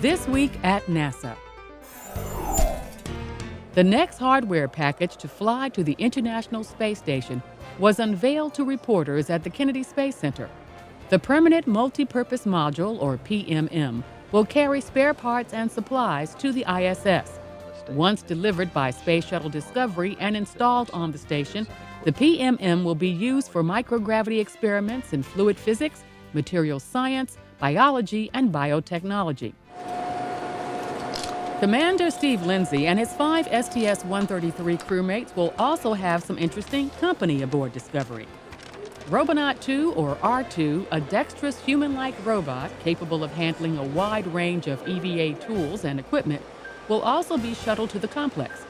This Week at NASA. The next hardware package to fly to the International Space Station was unveiled to reporters at the Kennedy Space Center. The Permanent Multipurpose Module, or PMM, will carry spare parts and supplies to the ISS. Once delivered by Space Shuttle Discovery and installed on the station, the PMM will be used for microgravity experiments in fluid physics, materials science, biology, and biotechnology. Commander Steve Lindsay and his 5 STS-133 crewmates will also have some interesting company aboard Discovery. Robonaught 2, or R2, a dexterous human-like robot capable of handling a wide range of EVA tools and equipment, will also be shuttled to the complex.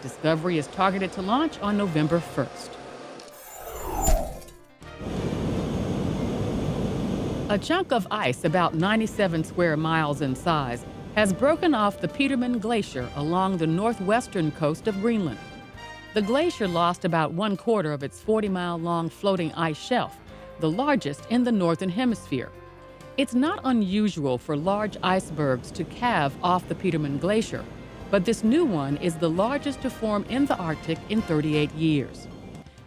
Discovery is targeted to launch on November 1st. A chunk of ice about 97 square miles in size has broken off the Petermann Glacier along the northwestern coast of Greenland. The glacier lost about 1/4 of its 40-mile-long floating ice shelf, the largest in the northern hemisphere. It's not unusual for large icebergs to calve off the Petermann Glacier, but this new one is the largest to form in the Arctic in 38 years.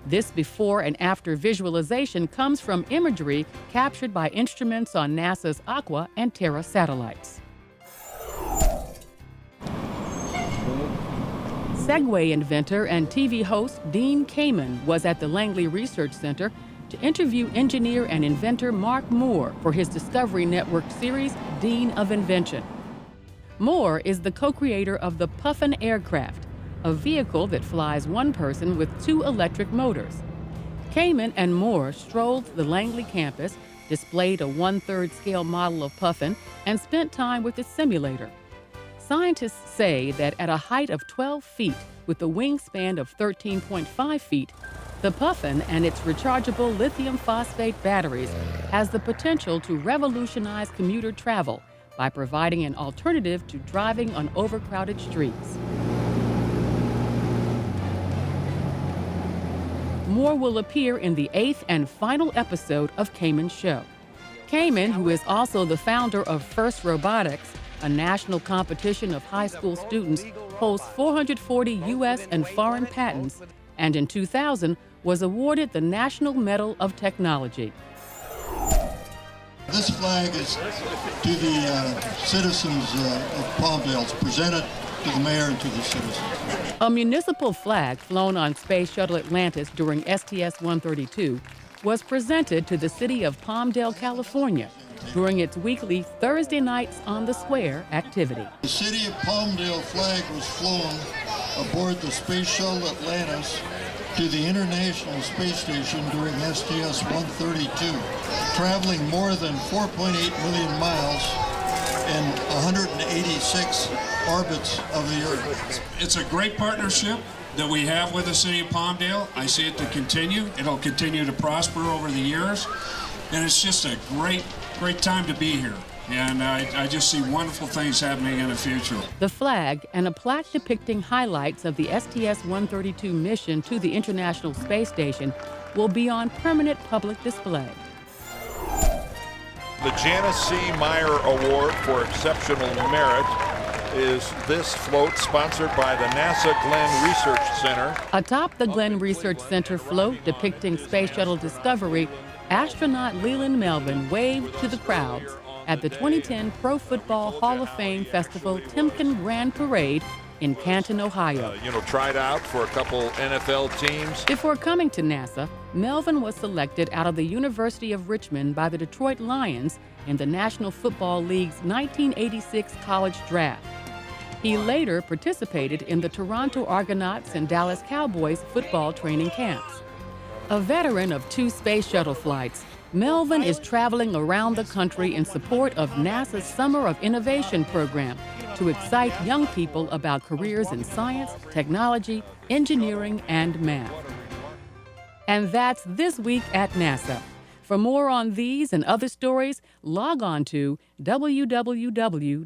This before and after visualization comes from imagery captured by instruments on NASA's Aqua and Terra satellites. Segway inventor and TV host Dean Kamen was at the Langley Research Center to interview engineer and inventor Mark Moore for his Discovery Network series, Dean of Invention. Moore is the co-creator of the Puffin aircraft, a vehicle that flies one person with 2 electric motors. Kamen and Moore strolled the Langley campus, displayed a 1/3 scale model of Puffin, and spent time with its simulator. Scientists say that at a height of 12 feet with a wingspan of 13.5 feet, the Puffin and its rechargeable lithium phosphate batteries has the potential to revolutionize commuter travel by providing an alternative to driving on overcrowded streets. Moore will appear in the 8th and final episode of Kamen's show. Kamen, who is also the founder of First Robotics, a national competition of high school students, holds 440 U.S. and foreign patents, and in 2000 was awarded the National Medal of Technology. This flag is to the citizens of Palmdale. It's presented to the mayor and to the citizens. A municipal flag flown on Space Shuttle Atlantis during STS-132 was presented to the city of Palmdale, California, during its weekly Thursday Nights on the Square activity. The city of Palmdale flag was flown aboard the Space Shuttle Atlantis to the International Space Station during STS-132, traveling more than 4.8 million miles in 186 orbits of the Earth. It's a great partnership that we have with the city of Palmdale. I see it to continue. It'll continue to prosper over the years. And it's just a great time to be here. And I just see wonderful things happening in the future. The flag and a plaque depicting highlights of the STS-132 mission to the International Space Station will be on permanent public display. The Janice C. Meyer Award for Exceptional Merit is this float sponsored by the NASA Glenn Research Center. Atop the Glenn Research Center float depicting Space Shuttle Discovery, astronaut Leland Melvin waved to the crowds at the 2010 Pro Football Hall of Fame Festival Timken Grand Parade in Canton, Ohio. Tried out for a couple NFL teams. Before coming to NASA, Melvin was selected out of the University of Richmond by the Detroit Lions in the National Football League's 1986 college draft. He later participated in the Toronto Argonauts and Dallas Cowboys football training camps. A veteran of 2 space shuttle flights, Melvin is traveling around the country in support of NASA's Summer of Innovation program to excite young people about careers in science, technology, engineering, and math. And that's This Week at NASA. For more on these and other stories, log on to www.nasa.gov.